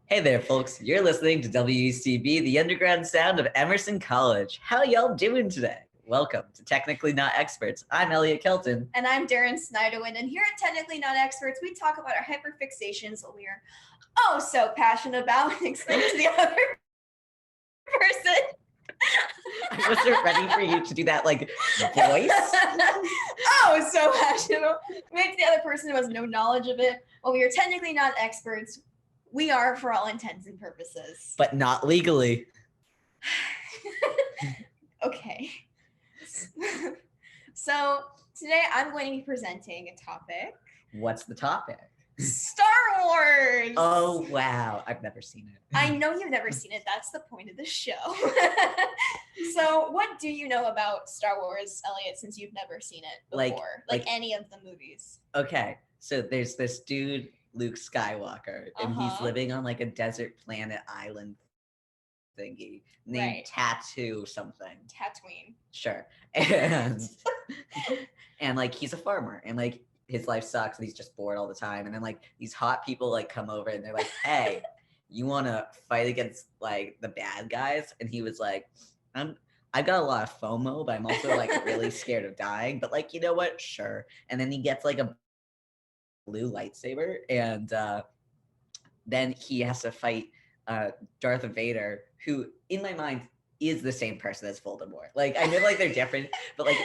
Hey there, folks. You're listening to WCB, the underground sound of Emerson College. How y'all doing today? Welcome to Technically Not Experts. I'm Elliot Kelton. And I'm Daryn Snyderwind. And here at Technically Not Experts, we talk about our hyperfixations that we are so passionate about and explain to the other person. I wasn't ready for you to do that, voice. So passionate. Make the other person who has no knowledge of it. Well, we are technically not experts. We are for all intents and purposes. But not legally. Okay. So today I'm going to be presenting a topic. What's the topic? Star Wars! Oh, wow. I've never seen it. I know you've never seen it. That's the point of the show. So what do you know about Star Wars, Elliot, since you've never seen it before? Like any of the movies? Okay. So there's this dude, Luke Skywalker, and he's living on like a desert planet island thingy named Tattoo something. Tatooine. Sure. And and like he's a farmer and like his life sucks and he's just bored all the time. And then like these hot people like come over and they're like, hey, you wanna fight against like the bad guys? And he was like, I've got a lot of FOMO, but I'm also like really scared of dying. But like, you know what? Sure. And then he gets like a blue lightsaber and then he has to fight Darth Vader, who in my mind is the same person as Voldemort. Like I know like they're different, but like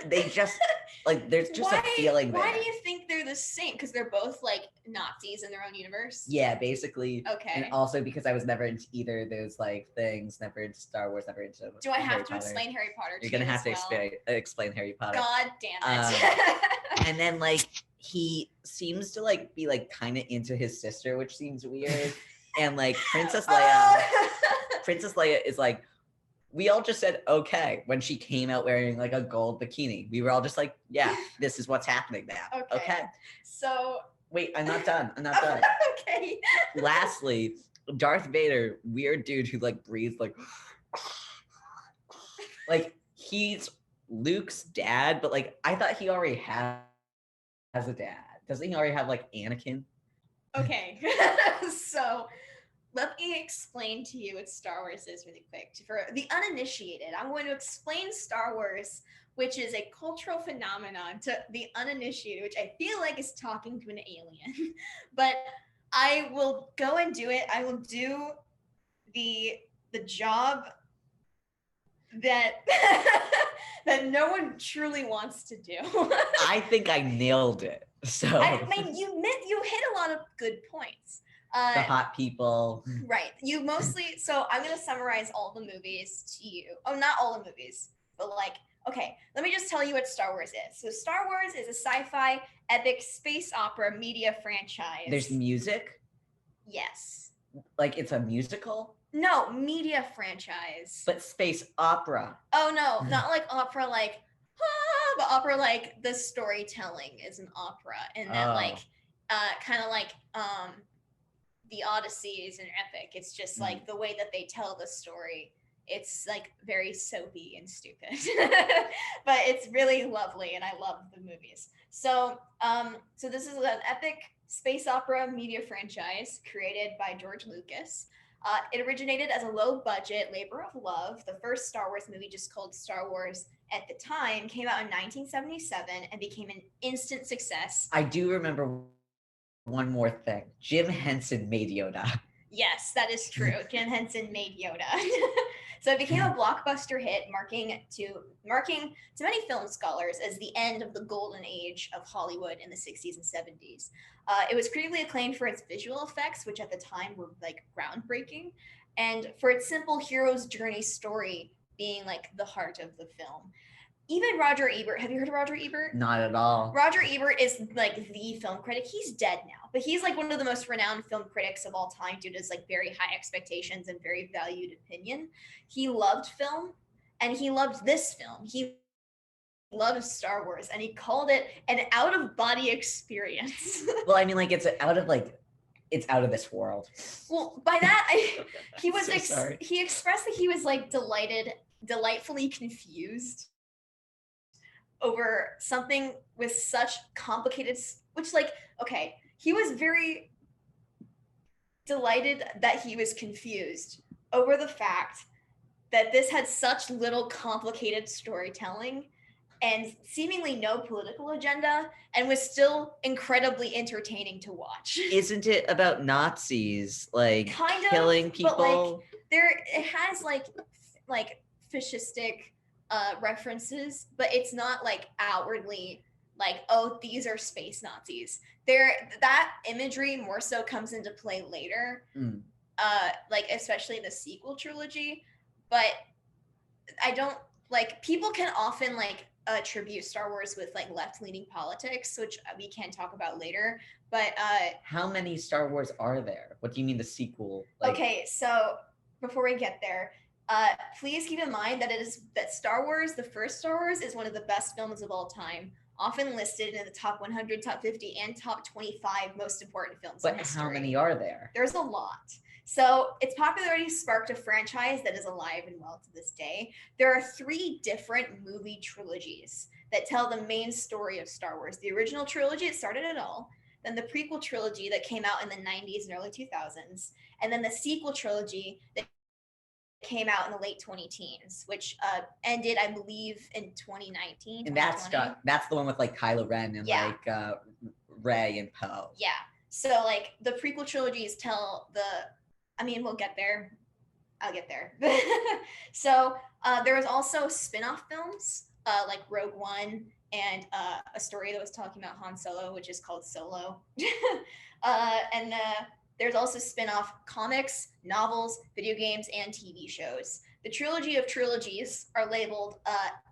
they just like there's just a feeling there. Why do you think they're the same? Because they're both like Nazis in their own universe? Yeah, basically. Okay. And also because I was never into either of those like things, never into Star Wars, never into Do I have to explain Harry Potter to you? You're gonna have to explain Harry Potter. God damn it. And then like he seems to like be like kind of into his sister, which seems weird. And like Princess Leia is like, we all just said okay when she came out wearing like a gold bikini. We were all just like, yeah, this is what's happening now. Okay. So wait, I'm not done. Okay. Lastly, Darth Vader, weird dude who like breathes like he's Luke's dad, but like I thought he already has a dad. Doesn't he already have like Anakin? Okay. So let me explain to you what Star Wars is really quick. For the uninitiated, I'm going to explain Star Wars, which is a cultural phenomenon, to the uninitiated, which I feel like is talking to an alien. But I will go and do it. I will do the job that that no one truly wants to do. I think I nailed it. So I mean, you hit a lot of good points. The hot people. Right. You mostly, so I'm going to summarize all the movies to you. Oh, not all the movies, but like, okay, let me just tell you what Star Wars is. So Star Wars is a sci-fi epic space opera media franchise. There's music? Yes. Like it's a musical? No, media franchise. But space opera. Oh no, not like opera like, but opera like the storytelling is an opera. And that like, kind of like, the Odyssey is an epic. It's just like the way that they tell the story. It's like very soapy and stupid, but it's really lovely, and I love the movies. So, so this is an epic space opera media franchise created by George Lucas. It originated as a low-budget labor of love. The first Star Wars movie, just called Star Wars at the time, came out in 1977 and became an instant success. I do remember one more thing. Jim Henson made Yoda. Yes, that is true. Jim Henson made Yoda. So it became a blockbuster hit, marking to many film scholars as the end of the golden age of Hollywood in the 60s and 70s. It was critically acclaimed for its visual effects, which at the time were like groundbreaking, and for its simple hero's journey story being like the heart of the film. Even Roger Ebert, have you heard of Roger Ebert? Not at all. Roger Ebert is like the film critic. He's dead now, but he's like one of the most renowned film critics of all time due to his like very high expectations and very valued opinion. He loved film, and he loved this film. He loved Star Wars, and he called it an out-of-body experience. Well, I mean, like it's out of this world. Well, by that he was So he expressed that he was like delightfully confused over something with such complicated, which like, okay, he was very delighted that he was confused over the fact that this had such little complicated storytelling and seemingly no political agenda, and was still incredibly entertaining to watch. Isn't it about Nazis like Kind of, killing people? but it has like fascistic references, but it's not like outwardly like, oh, these are space Nazis. That imagery more so comes into play later, like especially in the sequel trilogy. But I don't like, people can often like attribute Star Wars with like left-leaning politics, which we can talk about later. But how many Star Wars are there? What do you mean the sequel? Okay, so before we get there, please keep in mind that Star Wars, the first Star Wars, is one of the best films of all time, often listed in the top 100, top 50, and top 25 most important films in history. But how many are there? There's a lot. So its popularity sparked a franchise that is alive and well to this day. There are 3 different movie trilogies that tell the main story of Star Wars. The original trilogy, it started it all. Then the prequel trilogy that came out in the 90s and early 2000s. And then the sequel trilogy that came out in the late 2010s, which ended, I believe, in 2019. And that's the one with like Kylo Ren and like Rey and Poe. Yeah. So like the prequel trilogies tell we'll get there. I'll get there. So there was also spin-off films like Rogue One and a story that was talking about Han Solo, which is called Solo. And there's also spin-off comics, novels, video games, and TV shows. The trilogy of trilogies are labeled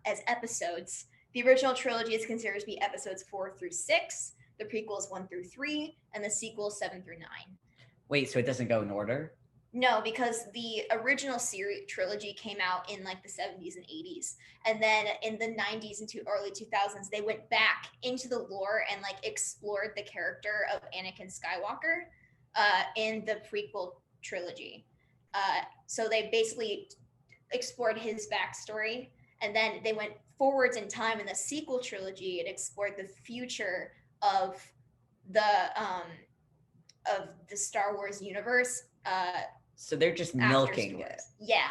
as episodes. The original trilogy is considered to be episodes 4 through 6, the prequels 1 through 3, and the sequels 7 through 9. Wait, so it doesn't go in order? No, because the original series trilogy came out in like the 70s and 80s. And then in the 90s and early 2000s, they went back into the lore and like explored the character of Anakin Skywalker in the prequel trilogy. So they basically explored his backstory, and then they went forwards in time in the sequel trilogy and explored the future of the Star Wars universe. So they're just milking it. Yeah.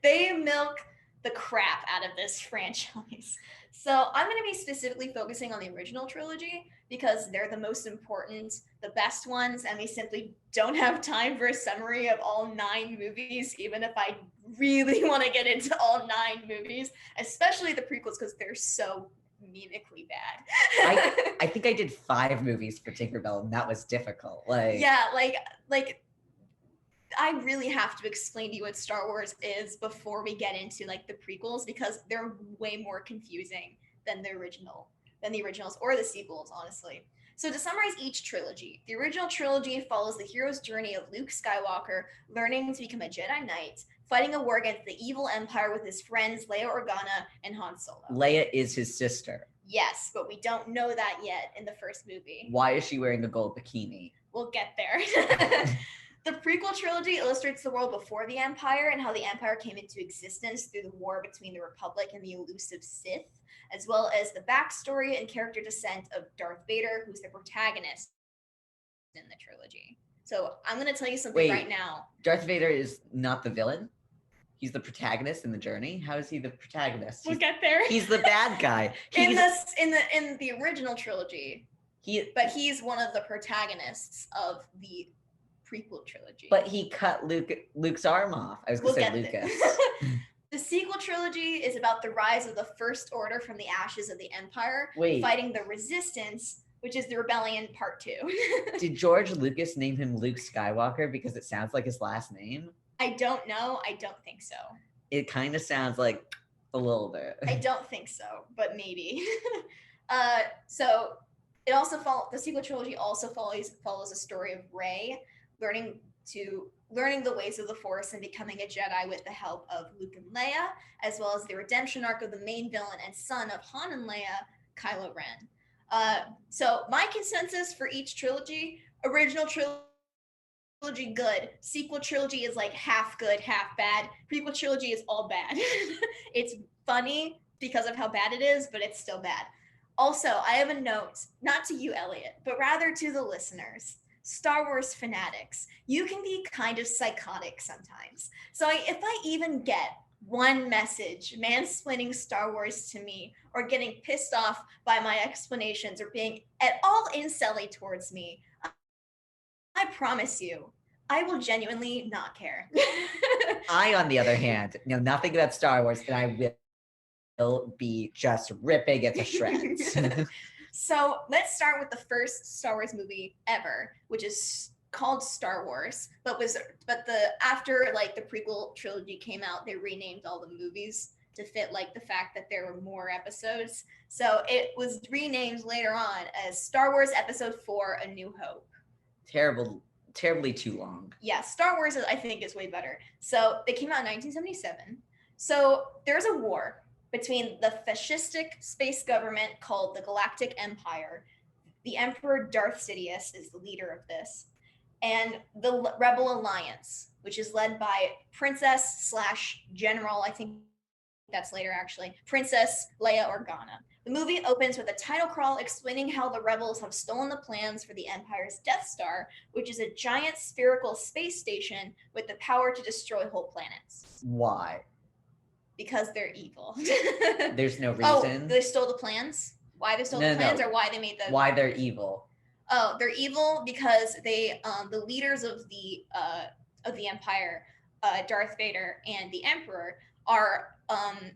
They milk the crap out of this franchise. So I'm going to be specifically focusing on the original trilogy because they're the most important, the best ones, and we simply don't have time for a summary of all 9 movies, even if I really want to get into all 9 movies, especially the prequels because they're so memically bad. I think I did 5 movies for Tinkerbell, and that was difficult. I really have to explain to you what Star Wars is before we get into like the prequels, because they're way more confusing than the originals or the sequels, honestly. So to summarize each trilogy, the original trilogy follows the hero's journey of Luke Skywalker learning to become a Jedi Knight, fighting a war against the evil Empire with his friends Leia Organa and Han Solo. Leia is his sister. Yes, but we don't know that yet in the first movie. Why is she wearing a gold bikini? We'll get there. The prequel trilogy illustrates the world before the Empire and how the Empire came into existence through the war between the Republic and the elusive Sith, as well as the backstory and character descent of Darth Vader, who's the protagonist in the trilogy. So I'm going to tell you something right now. Darth Vader is not the villain? He's the protagonist in the journey? How is he the protagonist? We'll get there. He's the bad guy. In the original trilogy. But he's one of the protagonists of the prequel trilogy. But he cut Luke's arm off. I was going to say Lucas. The sequel trilogy is about the rise of the First Order from the ashes of the Empire, fighting the Resistance, which is the Rebellion Part 2. Did George Lucas name him Luke Skywalker because it sounds like his last name? I don't know. I don't think so. It kind of sounds like a little bit. I don't think so, but maybe. So the sequel trilogy also follows a story of Rey learning the ways of the Force and becoming a Jedi with the help of Luke and Leia, as well as the redemption arc of the main villain and son of Han and Leia, Kylo Ren. So my consensus for each trilogy: original trilogy good, sequel trilogy is like half good, half bad, prequel trilogy is all bad. It's funny because of how bad it is, but it's still bad. Also, I have a note, not to you, Elliot, but rather to the listeners. Star Wars fanatics, you can be kind of psychotic sometimes. So if I even get one message mansplaining Star Wars to me, or getting pissed off by my explanations, or being at all incelly towards me, I promise you, I will genuinely not care. I, on the other hand, know nothing about Star Wars, and I will be just ripping it to shreds. So let's start with the first Star Wars movie ever, which is called Star Wars, after like the prequel trilogy came out, they renamed all the movies to fit like the fact that there were more episodes. So it was renamed later on as Star Wars Episode 4: A New Hope. Terribly too long. Yeah, Star Wars I think is way better. So they came out in 1977. So there's a war between the fascistic space government called the Galactic Empire. The Emperor Darth Sidious is the leader of this, and the Rebel Alliance, which is led by Princess/General, I think that's later actually, Princess Leia Organa. The movie opens with a title crawl explaining how the rebels have stolen the plans for the Empire's Death Star, which is a giant spherical space station with the power to destroy whole planets. Why? Because they're evil. There's no reason. Oh, they stole the plans? Why they stole the plans, or why they made the... Why they're evil. Oh, they're evil because they, the leaders of the Empire, Darth Vader and the Emperor, are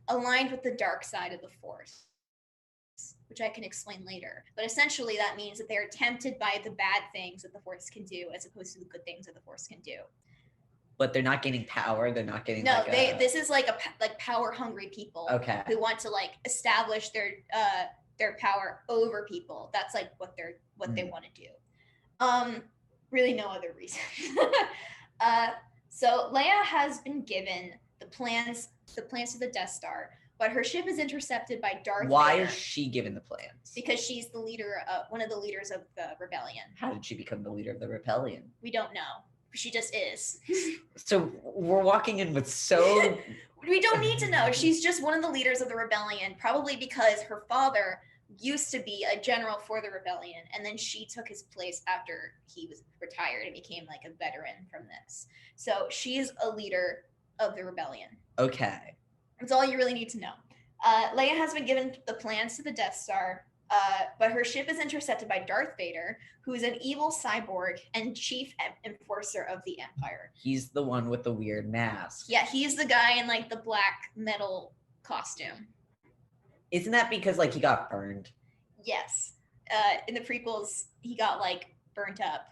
aligned with the dark side of the Force, which I can explain later. But essentially that means that they're tempted by the bad things that the Force can do as opposed to the good things that the Force can do. But they're not getting power. They're not getting this is like power hungry people. Okay. Who want to like establish their power over people. That's like what they want to do. Really no other reason. So Leia has been given the plans to the Death Star, but her ship is intercepted by Darth Vader. Why is she given the plans? Because she's the leader, one of the leaders of the rebellion. How did she become the leader of the rebellion? We don't know. She just is. So we're walking in with so... We don't need to know. She's just one of the leaders of the rebellion, probably because her father used to be a general for the rebellion, and then she took his place after he was retired and became like a veteran from this. So she's a leader of the rebellion. Okay. That's all you really need to know. Leia has been given the plans to the Death Star, but her ship is intercepted by Darth Vader, who is an evil cyborg and chief enforcer of the Empire. He's the one with the weird mask. Yeah, he's the guy in like the black metal costume. Isn't that because like he got burned? Yes. In the prequels, he got like burnt up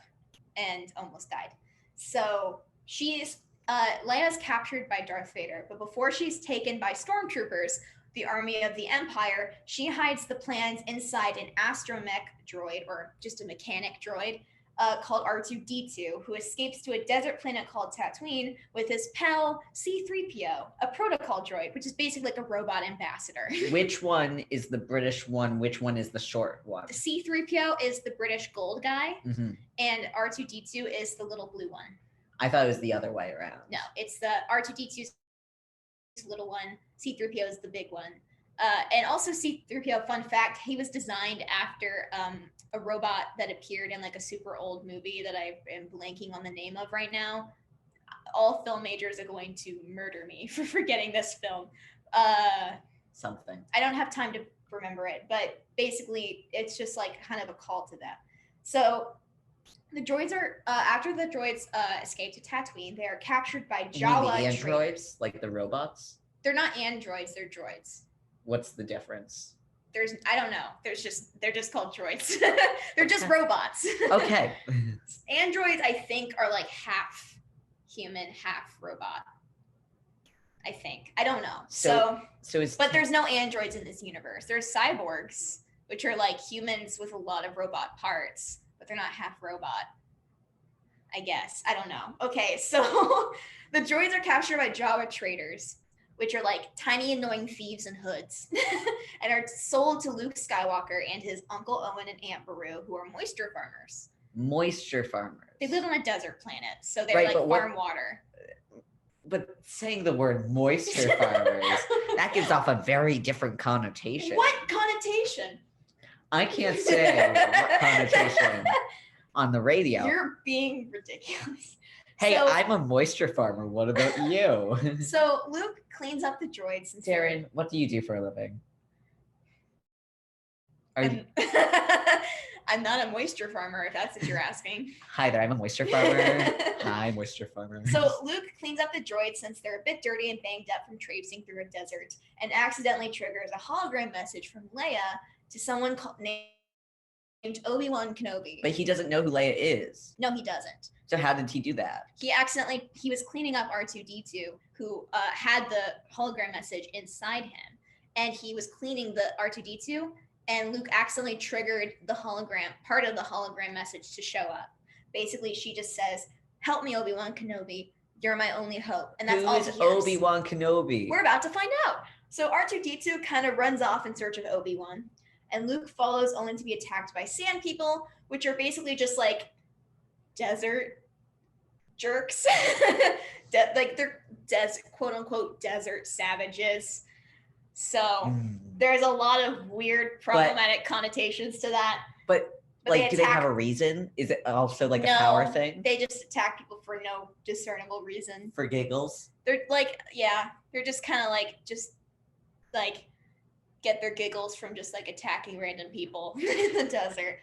and almost died. So Leia's captured by Darth Vader, but before she's taken by stormtroopers, the army of the Empire, she hides the plans inside an astromech droid, or just a mechanic droid, called R2-D2, who escapes to a desert planet called Tatooine with his pal C-3PO, a protocol droid, which is basically like a robot ambassador. Which one is the British one? Which one is the short one? The C-3PO is the British gold guy, mm-hmm. and R2-D2 is the little blue one. I thought it was the other way around. No, it's the R2-D2's little one, C-3PO is the big one. And also C-3PO, fun fact, he was designed after a robot that appeared in like a super old movie that I am blanking on the name of right now. All film majors are going to murder me for forgetting this film. Something. I don't have time to remember it, but basically it's just like kind of a call to that. So the droids are, after the droids escape to Tatooine, they are captured by Jawa the androids, traders. like the robots? They're not androids, they're droids. What's the difference? I don't know. They're just called droids. They're just robots. Okay. Androids, I think, are like half human, half robot. I think. I don't know. But there's no androids in this universe. There's cyborgs, which are like humans with a lot of robot parts, but they're not half robot. I guess. I don't know. Okay, so the droids are captured by Jawa traders, which are like tiny, annoying thieves in hoods, and are sold to Luke Skywalker and his Uncle Owen and Aunt Beru, who are moisture farmers. Moisture farmers. They live on a desert planet, so they're like farm water. But saying the word moisture farmers, that gives off a very different connotation. What connotation? I can't say what connotation. on the radio. You're being ridiculous. Hey, So- I'm a moisture farmer. What about you? So Luke cleans up the droids. Since Daryn, what do you do for a living? Are you... I'm not a moisture farmer, if that's what you're asking. Hi there, I'm a moisture farmer. Hi, moisture farmer. So Luke cleans up the droids since they're a bit dirty and banged up from traipsing through a desert, and accidentally triggers a hologram message from Leia to someone named Obi-Wan Kenobi. But he doesn't know who Leia is. No, he doesn't. So how did he do that? He was cleaning up R2-D2, who had the hologram message inside him, and he was cleaning the R2-D2, and Luke accidentally triggered the hologram, part of the hologram message to show up. Basically, she just says, "Help me, Obi-Wan Kenobi. You're my only hope." And that's all he hears. Who is Obi-Wan Kenobi? We're about to find out. So R2-D2 kind of runs off in search of Obi-Wan, and Luke follows only to be attacked by sand people, which are basically just like desert jerks. Like they're quote unquote desert savages. So there's a lot of weird problematic connotations to that. But like, do they have a reason? Is it also like a power thing? They just attack people for no discernible reason. For giggles? They're like, yeah, they're just kind of like, get their giggles from just like attacking random people in the desert.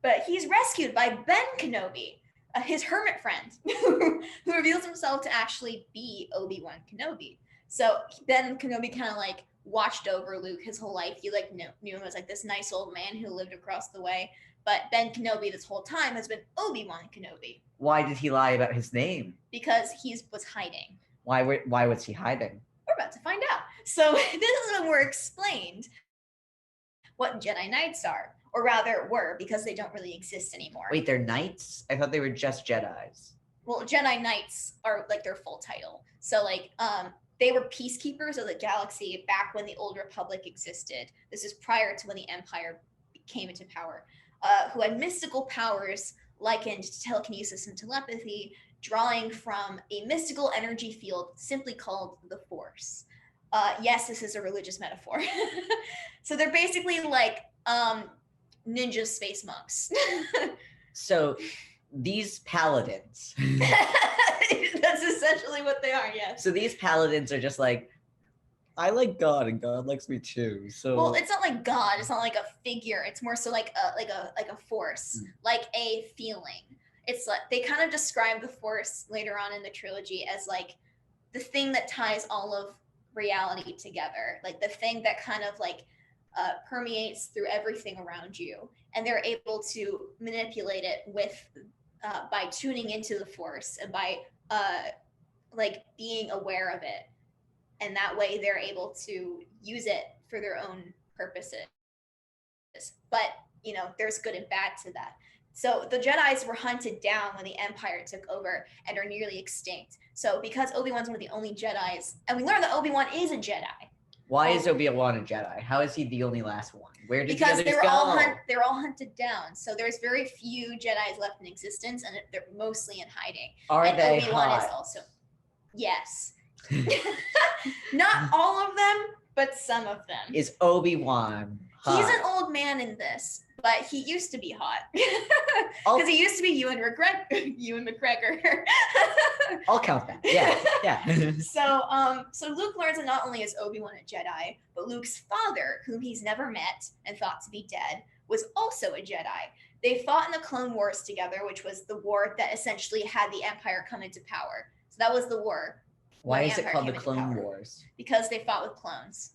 But he's rescued by Ben Kenobi, his hermit friend, who reveals himself to actually be Obi-Wan Kenobi. So Ben Kenobi kind of like watched over Luke his whole life. He like knew him as like this nice old man who lived across the way. But Ben Kenobi this whole time has been Obi-Wan Kenobi. Why did he lie about his name? Because he was hiding. Why was he hiding? We're about to find out. So this is when we're explained what Jedi Knights are. Or rather were, because they don't really exist anymore. Wait, they're knights? I thought they were just Jedis. Well, Jedi Knights are like their full title. So like they were peacekeepers of the galaxy back when the Old Republic existed. This is prior to when the Empire came into power. Who had mystical powers likened to telekinesis and telepathy, drawing from a mystical energy field simply called the Force. Yes, this is a religious metaphor. So they're basically like ninja space monks. So these paladins. That's essentially what they are, yes. So these paladins are just like, I like God and God likes me too. So well, it's not like God, it's not like a figure. It's more so like a force, like a feeling. It's like they kind of describe the Force later on in the trilogy as like the thing that ties all of reality together, like the thing that kind of like permeates through everything around you, and they're able to manipulate it with by tuning into the Force and by like being aware of it, and that way they're able to use it for their own purposes. But you know, there's good and bad to that. So the Jedis were hunted down when the Empire took over and are nearly extinct. So because Obi-Wan's one of the only Jedis, and we learned that Obi-Wan is a Jedi. Why is Obi-Wan a Jedi? How is he the only last one? Where did because the others go? They're all hunted down. So there's very few Jedis left in existence, and they're mostly in hiding. Are they Obi-Wan hot? is also, yes. Not all of them, but some of them. Is Obi-Wan hot? He's an old man in this, but he used to be hot. Because he used to be Ewan McGregor. I'll count that. Yeah. So Luke learns that not only is Obi-Wan a Jedi, but Luke's father, whom he's never met and thought to be dead, was also a Jedi. They fought in the Clone Wars together, which was the war that essentially had the Empire come into power. So that was the war. Why is it called the Clone Wars? Because they fought with clones.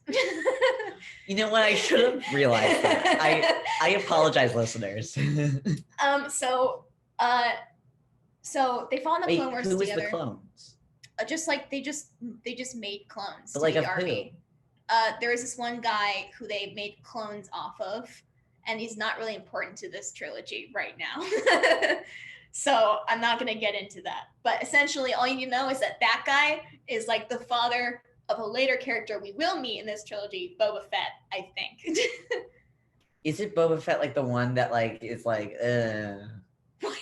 You know what? I should have realized that. I apologize, listeners. So they fought in the Clone Wars who together. was the clones? Just like they just made clones But to like the of army. There was this one guy who they made clones off of, and he's not really important to this trilogy right now. So I'm not going to get into that. But essentially, all you need to know is that that guy is like the father of a later character we will meet in this trilogy, Boba Fett, I think. Is it Boba Fett like the one that like is like, What?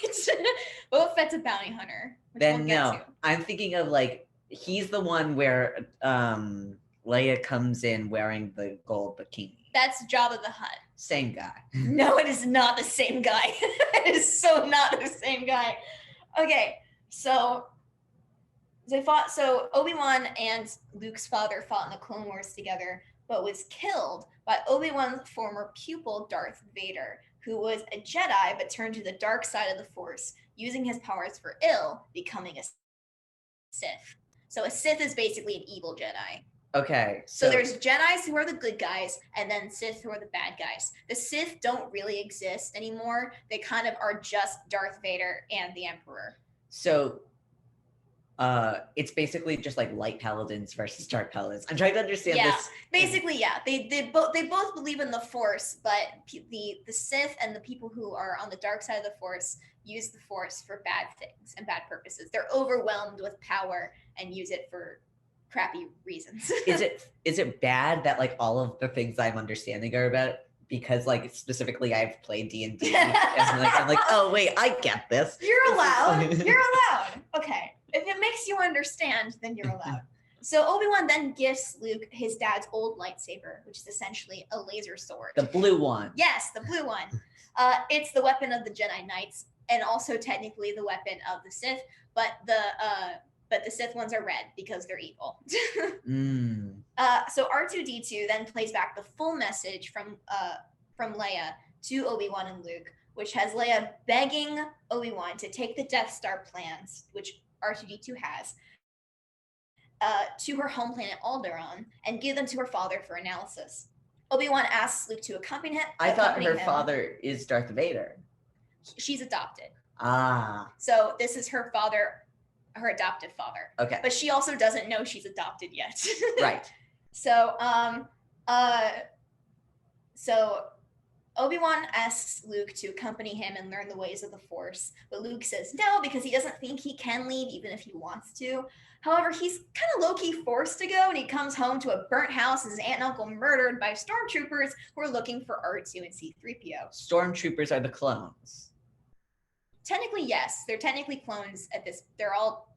Boba Fett's a bounty hunter. Then no, I'm thinking of like, he's the one where Leia comes in wearing the gold bikini. That's Jabba the Hutt. Same guy. No, it is not the same guy. It is so not the same guy. Okay, so they fought. So Obi-Wan and Luke's father fought in the Clone Wars together, but was killed by Obi-Wan's former pupil, Darth Vader, who was a Jedi but turned to the dark side of the Force, using his powers for ill, becoming a Sith. So a Sith is basically an evil Jedi. Okay. So there's Jedis who are the good guys, and then Sith who are the bad guys. The Sith don't really exist anymore. They kind of are just Darth Vader and the Emperor. So it's basically just like light paladins versus dark paladins. I'm trying to understand this. Basically, yeah. They both believe in the Force, but the Sith and the people who are on the dark side of the Force use the Force for bad things and bad purposes. They're overwhelmed with power and use it for crappy reasons. Is it bad that like all of the things I'm understanding are about because like specifically I've played D&D and I'm like, oh wait, I get this. You're allowed. You're allowed. Okay. If it makes you understand, then you're allowed. So Obi-Wan then gifts Luke his dad's old lightsaber, which is essentially a laser sword. The blue one. Yes, the blue one. It's the weapon of the Jedi Knights and also technically the weapon of the Sith, but the Sith ones are red because they're evil. So R2-D2 then plays back the full message from Leia to Obi-Wan and Luke, which has Leia begging Obi-Wan to take the Death Star plans, which R2-D2 has, to her home planet Alderaan and give them to her father for analysis. Obi-Wan asks Luke to accompany him. I thought her father is Darth Vader. She's adopted. Ah. So this is her father, her adoptive father. Okay. But she also doesn't know she's adopted yet. Right. So Obi-Wan asks Luke to accompany him and learn the ways of the Force, but Luke says no because he doesn't think he can leave even if he wants to. However, he's kind of low-key forced to go, and he comes home to a burnt house and his aunt and uncle murdered by stormtroopers who are looking for R2 and C-3PO. Stormtroopers are the clones. Technically, yes. They're technically clones at this. They're all.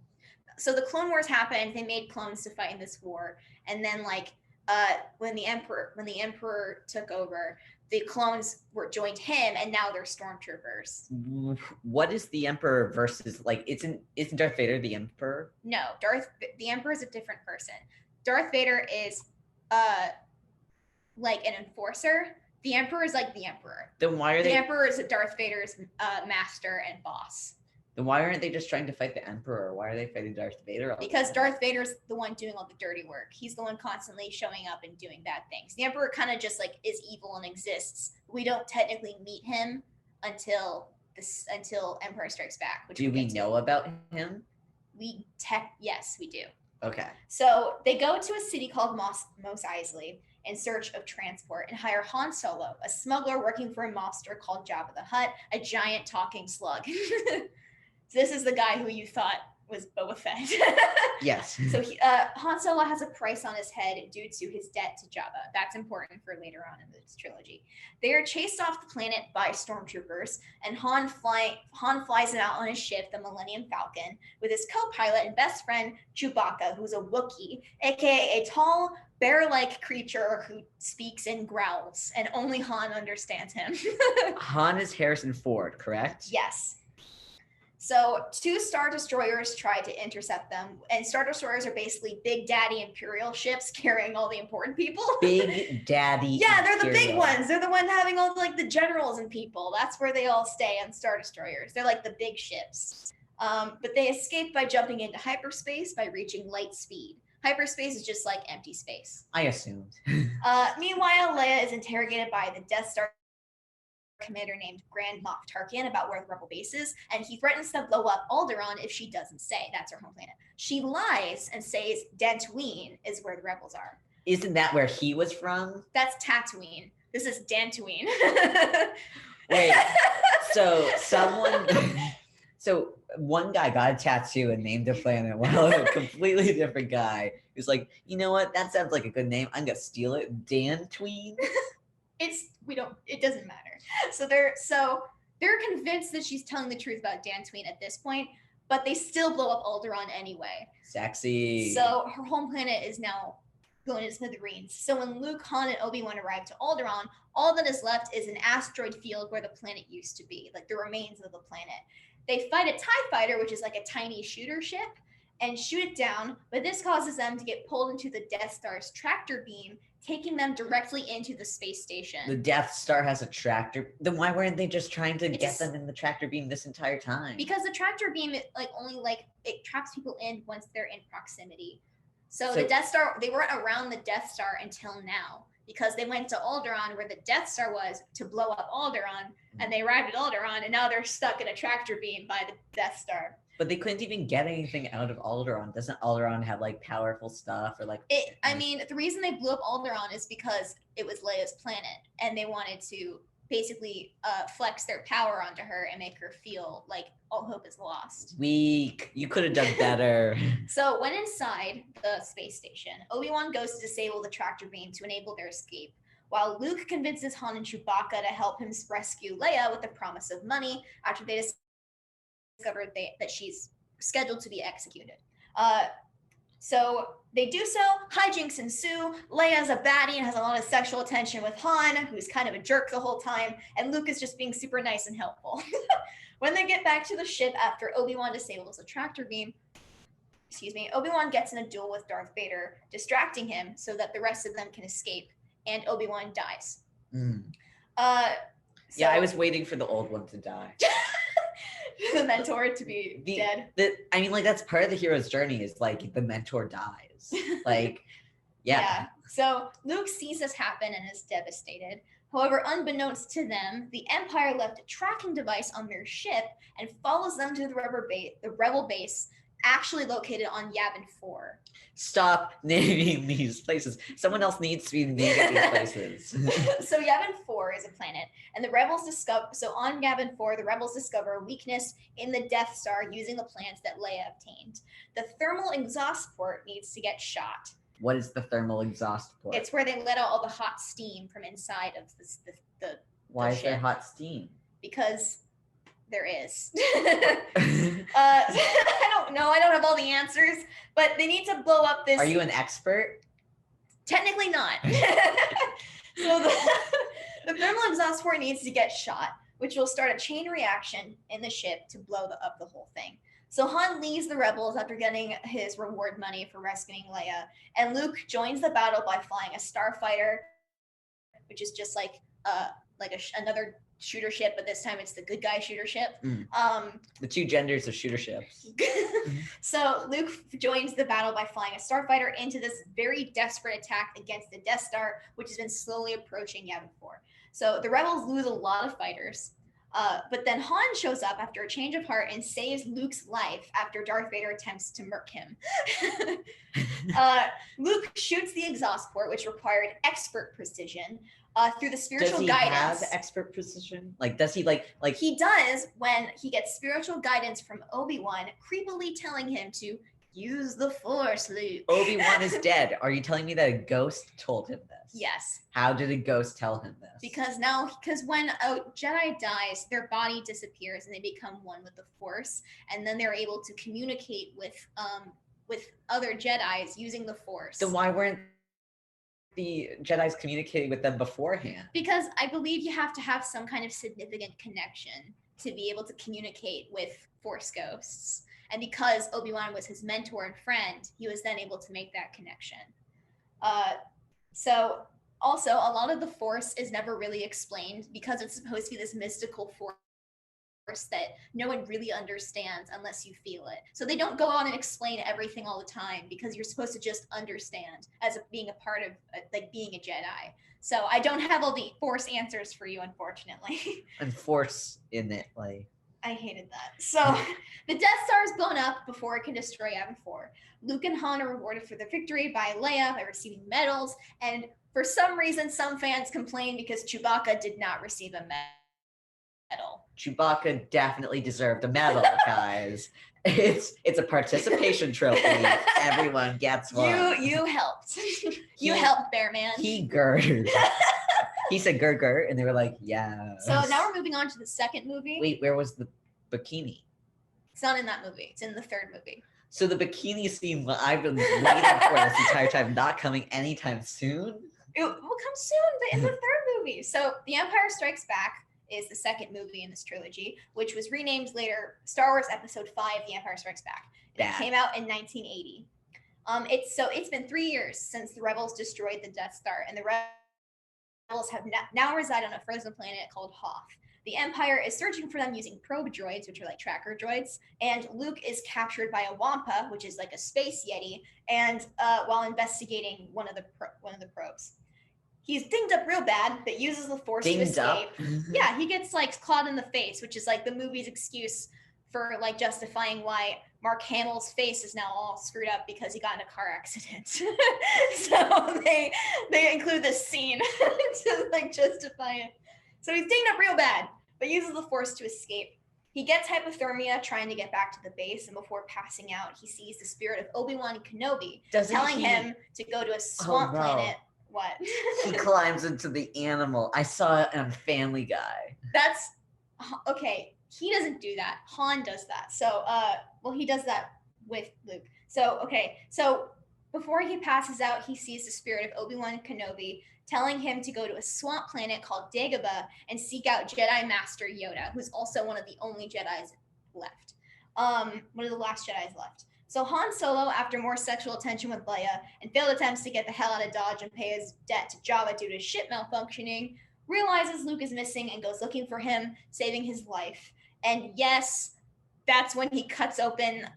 So the Clone Wars happened. They made clones to fight in this war, and then when the Emperor took over, the clones joined him, and now they're stormtroopers. What is the Emperor versus isn't Darth Vader the Emperor? No, the Emperor is a different person. Darth Vader is like an enforcer. The Emperor is like the Emperor. Then why are the Emperor is Darth Vader's master and boss. Then why aren't they just trying to fight the Emperor? Why are they fighting Darth Vader? Because Darth Vader's the one doing all the dirty work. He's the one constantly showing up and doing bad things. The Emperor kind of just is evil and exists. We don't technically meet him until Empire Strikes Back. Which do we know about him? Yes, we do. Okay. So they go to a city called Mos Eisley in search of transport and hire Han Solo, a smuggler working for a monster called Jabba the Hutt, a giant talking slug. This is the guy who you thought was Boba Fett. Yes. So Han Solo has a price on his head due to his debt to Jabba. That's important for later on in this trilogy. They are chased off the planet by stormtroopers, and Han flies it out on his ship, the Millennium Falcon, with his co-pilot and best friend Chewbacca, who's a Wookiee, aka a tall, bear-like creature who speaks and growls, and only Han understands him. Han is Harrison Ford, correct? Yes. So 2 Star Destroyers tried to intercept them, and Star Destroyers are basically Big Daddy Imperial ships carrying all the important people. Big Daddy Yeah, they're the big ones. They're the one having all the generals and people. That's where they all stay on Star Destroyers. They're like the big ships. But they escape by jumping into hyperspace by reaching light speed. Hyperspace is just like empty space. I assumed. Meanwhile, Leia is interrogated by the Death Star commander named Grand Moff Tarkin about where the rebel base is, and he threatens to blow up Alderaan if she doesn't say. That's her home planet. She lies and says Dantooine is where the rebels are. Isn't that where he was from? That's Tatooine. This is Dantooine. Wait, so one guy got a tattoo and named a planet, while a completely different guy who's like, you know what, that sounds like a good name, I'm gonna steal it. Dantooine? It doesn't matter. So they're convinced that she's telling the truth about Dantooine at this point, but they still blow up Alderaan anyway. Sexy. So her home planet is now going to smithereens. So when Luke, Han, and Obi-Wan arrive to Alderaan, all that is left is an asteroid field where the planet used to be, like the remains of the planet. They fight a TIE fighter, which is like a tiny shooter ship, and shoot it down, but this causes them to get pulled into the Death Star's tractor beam, taking them directly into the space station. The Death Star has a tractor. Then why weren't they just trying to get them in the tractor beam this entire time? Because the tractor beam, it traps people in once they're in proximity. So the Death Star, they weren't around the Death Star until now, because they went to Alderaan where the Death Star was to blow up Alderaan, and they arrived at Alderaan, and now they're stuck in a tractor beam by the Death Star. But they couldn't even get anything out of Alderaan. Doesn't Alderaan have like powerful stuff or like? I mean, the reason they blew up Alderaan is because it was Leia's planet, and they wanted to basically flex their power onto her and make her feel like all hope is lost. Weak. You could have done better. So when inside the space station, Obi-Wan goes to disable the tractor beam to enable their escape, while Luke convinces Han and Chewbacca to help him rescue Leia with the promise of money after they discovered that she's scheduled to be executed. So they do so, hijinks ensue, Leia's a baddie and has a lot of sexual attention with Han, who's kind of a jerk the whole time, and Luke is just being super nice and helpful. When they get back to the ship after Obi-Wan disables the tractor beam, Obi-Wan gets in a duel with Darth Vader, distracting him so that the rest of them can escape, and Obi-Wan dies. Yeah, I was waiting for the old one to die. The mentor to be dead. I mean, like, that's part of the hero's journey is like the mentor dies. Like, yeah. So Luke sees this happen and is devastated. However, unbeknownst to them, the Empire left a tracking device on their ship and follows them to the rebel base, actually located on Yavin 4. Stop naming these places. Someone else needs to be naming these places. So Yavin 4 is a planet, and the rebels on Yavin 4, the rebels discover a weakness in the Death Star using the plans that Leia obtained. The thermal exhaust port needs to get shot. What is the thermal exhaust port? It's where they let out all the hot steam from inside of the Why is there hot steam? Because there is. I don't know. I don't have all the answers, but they need to blow up this. Are you an expert? Technically not. So the thermal exhaust port needs to get shot, which will start a chain reaction in the ship to blow up the whole thing. So Han leaves the rebels after getting his reward money for rescuing Leia, and Luke joins the battle by flying a starfighter, which is just like another shooter ship, but this time it's the good guy shooter ship. The two genders of shooter ships. So Luke joins the battle by flying a starfighter into this very desperate attack against the Death Star, which has been slowly approaching Yavin 4. So the rebels lose a lot of fighters, but then Han shows up after a change of heart and saves Luke's life after Darth Vader attempts to murk him. Luke shoots the exhaust port, which required expert precision, through the spiritual guidance. Does he have expert precision? Like, does he like? He does when he gets spiritual guidance from Obi-Wan, creepily telling him to use the Force, Luke. Obi-Wan is dead. Are you telling me that a ghost told him this? Yes. How did a ghost tell him this? Because when a Jedi dies, their body disappears and they become one with the Force, and then they're able to communicate with other Jedis using the Force. Then why weren't the Jedi's communicating with them beforehand? Because I believe you have to have some kind of significant connection to be able to communicate with Force ghosts. And because Obi-Wan was his mentor and friend, he was then able to make that connection. So also, a lot of the Force is never really explained because it's supposed to be this mystical force that no one really understands unless you feel it. So they don't go on and explain everything all the time because you're supposed to just understand as being a part of being a Jedi. So I don't have all the Force answers for you, unfortunately. And Force in it, like. I hated that. So the Death Star is blown up before it can destroy Yavin 4. Luke and Han are rewarded for their victory by Leia by receiving medals, and for some reason, some fans complain because Chewbacca did not receive a medal. Chewbacca definitely deserved a medal, guys. It's a participation trophy. Everyone gets one. You helped. You helped, Bear Man. He gurred. He said gur, and they were like, yeah. So now we're moving on to the second movie. Wait, where was the bikini? It's not in that movie. It's in the third movie. So the bikini scene I've been waiting for this entire time, not coming anytime soon? It will come soon, but in the third movie. So The Empire Strikes Back is the second movie in this trilogy, which was renamed later Star Wars Episode 5, The Empire Strikes Back. And it came out in 1980. It's been 3 years since the Rebels destroyed the Death Star, and the Rebels have now reside on a frozen planet called Hoth. The Empire is searching for them using probe droids, which are like tracker droids, and Luke is captured by a Wampa, which is like a space yeti, and while investigating one of the probes. He's dinged up real bad, but uses the Force to escape. Yeah, he gets like clawed in the face, which is like the movie's excuse for like justifying why Mark Hamill's face is now all screwed up because he got in a car accident. So they include this scene to like justify it. So he's dinged up real bad, but uses the Force to escape. He gets hypothermia trying to get back to the base, and before passing out, he sees the spirit of Obi-Wan Kenobi telling him to go to a swamp planet. What? He climbs into the animal. I saw it on Family Guy. That's okay. He doesn't do that. Han does that. So, he does that with Luke. So, okay. So before he passes out, he sees the spirit of Obi-Wan Kenobi telling him to go to a swamp planet called Dagobah and seek out Jedi Master Yoda, who's also one of the only Jedis left. One of the last Jedis left. So Han Solo, after more sexual attention with Leia and failed attempts to get the hell out of Dodge and pay his debt to Jabba due to ship malfunctioning, realizes Luke is missing and goes looking for him, saving his life. And yes, that's when he cuts open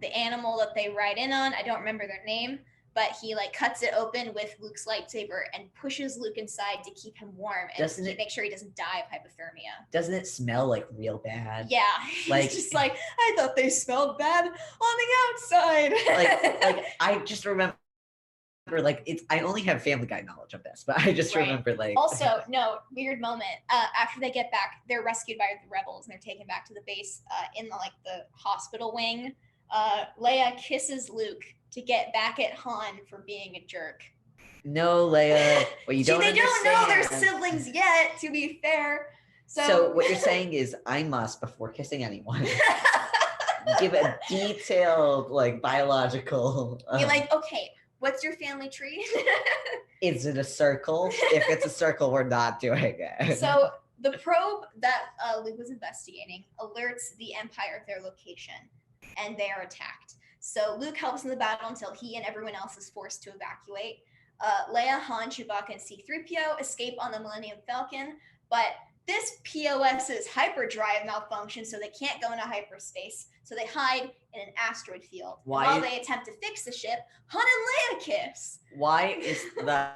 the animal that they ride in on. I don't remember their name, but he like cuts it open with Luke's lightsaber and pushes Luke inside to keep him warm and make sure he doesn't die of hypothermia. Doesn't it smell like real bad? Yeah, like it's just like I thought they smelled bad on the outside. like I just remember I only have Family Guy knowledge of this, but I just remember like also weird moment. After they get back, they're rescued by the rebels and they're taken back to the base in the hospital wing. Leia kisses Luke to get back at Han for being a jerk. No, Leia. Well, they don't know they're siblings yet, to be fair. So what you're saying is I must, before kissing anyone, give a detailed, like, biological... You're like, okay, what's your family tree? Is it a circle? If it's a circle, we're not doing it. So the probe that Luke was investigating alerts the Empire of their location, and they are attacked. So Luke helps in the battle until he and everyone else is forced to evacuate. Leia, Han, Chewbacca, and C-3PO escape on the Millennium Falcon, but this POS's hyperdrive malfunctions, so they can't go into hyperspace. So they hide in an asteroid field. While they attempt to fix the ship, Han and Leia kiss. Why is the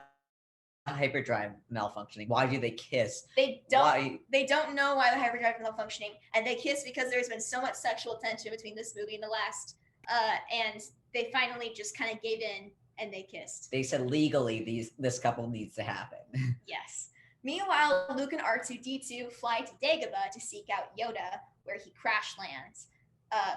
hyperdrive malfunctioning? Why do they kiss? They don't know why the hyperdrive is malfunctioning, and they kiss because there's been so much sexual tension between this movie and the last. And they finally just kind of gave in and they kissed. They said legally this couple needs to happen. Yes. Meanwhile, Luke and R2-D2 fly to Dagobah to seek out Yoda, where he crash lands.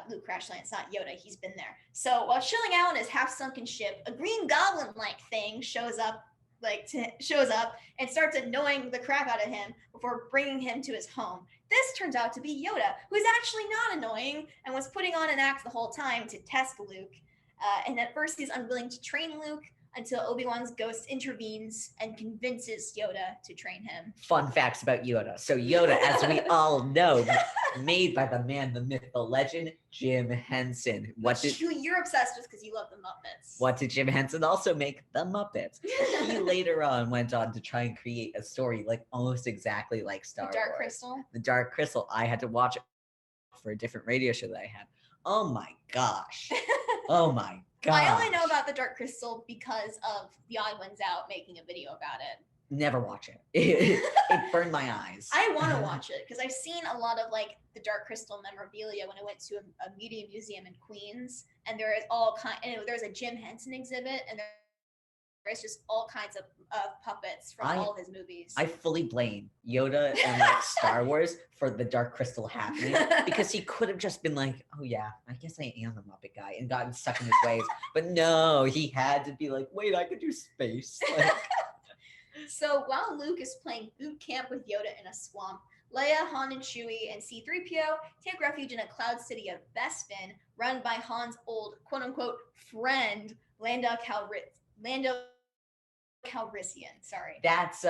Luke crash lands, not Yoda. He's been there. So while chilling out on his half-sunken ship, a green goblin-like thing shows up and starts annoying the crap out of him before bringing him to his home. This turns out to be Yoda, who's actually not annoying and was putting on an act the whole time to test Luke. And at first he's unwilling to train Luke until Obi-Wan's ghost intervenes and convinces Yoda to train him. Fun facts about Yoda. So Yoda, as we all know, made by the man, the myth, the legend, Jim Henson. Who you're obsessed with because you love the Muppets. What did Jim Henson also make? The Muppets. He later on went on to try and create a story like almost exactly like Star Wars. The Dark Crystal? The Dark Crystal. I had to watch it for a different radio show that I had. Oh my gosh. Oh my gosh. I only know about the Dark Crystal because of The Odd Ones Out making a video about it. Never watch it. It burned my eyes. I want to watch it because I've seen a lot of like the Dark Crystal memorabilia when I went to a media museum in Queens, and there is there's a Jim Henson exhibit, and there's just all kinds of puppets from all his movies. I fully blame Yoda and like Star Wars for the Dark Crystal happening because he could have just been like, oh yeah, I guess I am a Muppet guy and gotten stuck in his ways. But no, he had to be like, wait, I could do space. Like, so while Luke is playing boot camp with Yoda in a swamp, Leia, Han, and Chewie and C-3PO take refuge in a cloud city of Bespin, run by Han's old quote-unquote friend, Lando Calrissian. Sorry. That's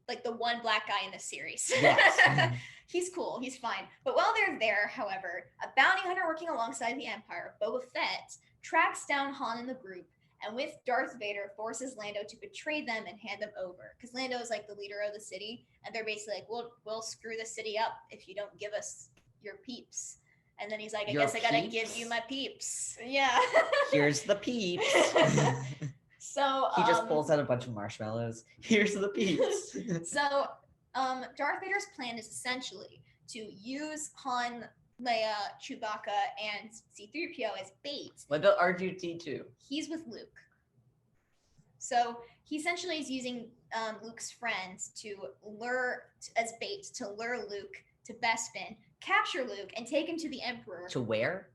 like the one black guy in the series. Yes. He's cool. He's fine. But while they're there, however, a bounty hunter working alongside the Empire, Boba Fett, tracks down Han and the group, and with Darth Vader, forces Lando to betray them and hand them over. Because Lando is like the leader of the city, and they're basically like, we'll screw the city up if you don't give us your peeps. And then he's like, I guess I gotta give you my peeps. Yeah. Here's the peeps. So he just pulls out a bunch of marshmallows. Here's the peeps. So Darth Vader's plan is essentially to use Han, Leia, Chewbacca, and C-3PO as bait. What about R2-D2? He's with Luke. So he essentially is using Luke's friends to lure as bait to lure Luke to Bespin, capture Luke, and take him to the Emperor. To where?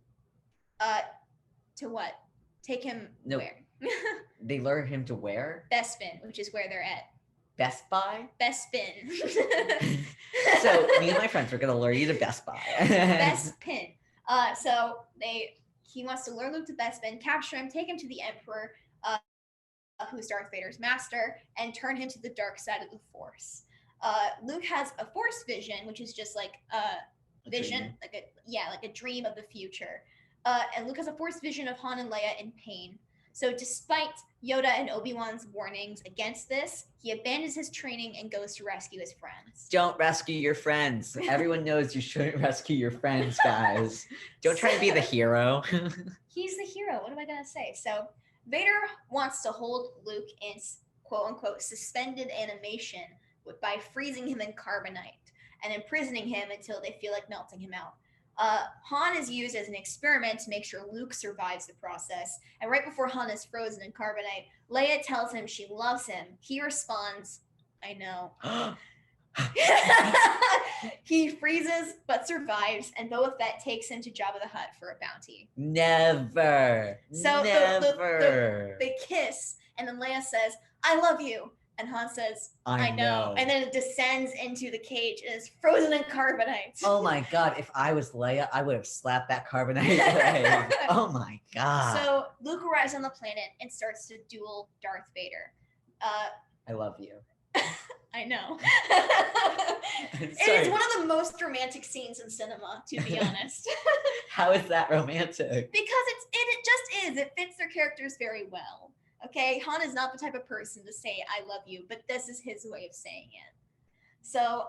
To what? Take him where? They lure him to where? Bespin, which is where they're at. Best Buy? Bespin. So me and my friends are gonna lure you to Best Buy. Bespin. So he wants to lure Luke to Bespin, capture him, take him to the Emperor, who's Darth Vader's master, and turn him to the dark side of the Force. Luke has a Force vision, which is just like a vision, like a dream of the future. And Luke has a Force vision of Han and Leia in pain. So despite Yoda and Obi-Wan's warnings against this, he abandons his training and goes to rescue his friends. Don't rescue your friends. Everyone knows you shouldn't rescue your friends, guys. Don't try to be the hero. He's the hero. What am I going to say? So Vader wants to hold Luke in quote-unquote suspended animation by freezing him in carbonite and imprisoning him until they feel like melting him out. Han is used as an experiment to make sure Luke survives the process. And right before Han is frozen in carbonite, Leia tells him she loves him. He responds, I know. He freezes but survives, and Boba Fett takes him to Jabba the Hutt for a bounty. Never. So Never. They kiss, and then Leia says, I love you. And Han says, I know. And then it descends into the cage and is frozen in carbonite. Oh my god, if I was Leia, I would have slapped that carbonite away. Oh my god. So Luke arrives on the planet and starts to duel Darth Vader. I love you. I know. It is one of the most romantic scenes in cinema, to be honest. How is that romantic? Because it just is. It fits their characters very well. Okay, Han is not the type of person to say "I love you," but this is his way of saying it. So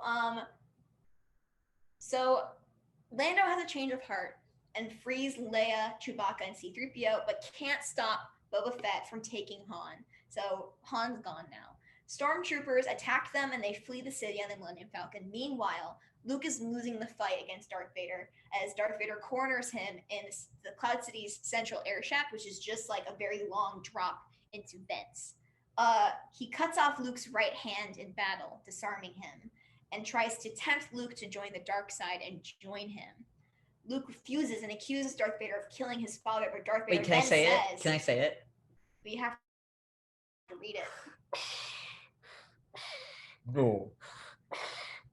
Lando has a change of heart and frees Leia, Chewbacca, and C-3PO, but can't stop Boba Fett from taking Han. So Han's gone now. Stormtroopers attack them and they flee the city on the Millennium Falcon. Meanwhile, Luke is losing the fight against Darth Vader as Darth Vader corners him in the Cloud City's central air shaft, which is just like a very long drop into vents. He cuts off Luke's right hand in battle, disarming him, and tries to tempt Luke to join the dark side and join him. Luke refuses and accuses Darth Vader of killing his father, but Darth Vader Can I say it? But you have to read it. No.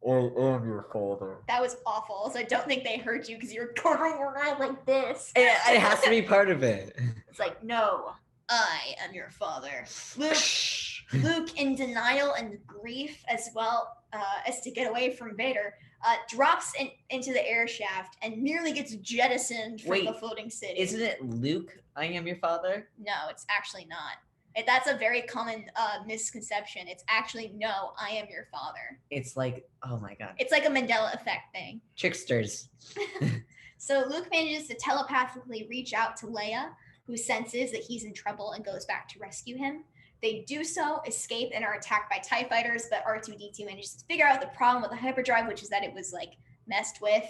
I am your father. That was awful. So I don't think they heard you because you're going around like this. It has to be part of it. It's like, no, I am your father. Luke, in denial and grief as well as to get away from Vader, drops into the air shaft and nearly gets jettisoned from the floating city. Isn't it Luke, I am your father? No, it's actually not. That's a very common misconception. It's actually, no, I am your father. It's like, oh my god. It's like a Mandela effect thing. Tricksters. So Luke manages to telepathically reach out to Leia, who senses that he's in trouble and goes back to rescue him. They do so, escape, and are attacked by TIE fighters, but R2-D2 manages to figure out the problem with the hyperdrive, which is that it was like messed with,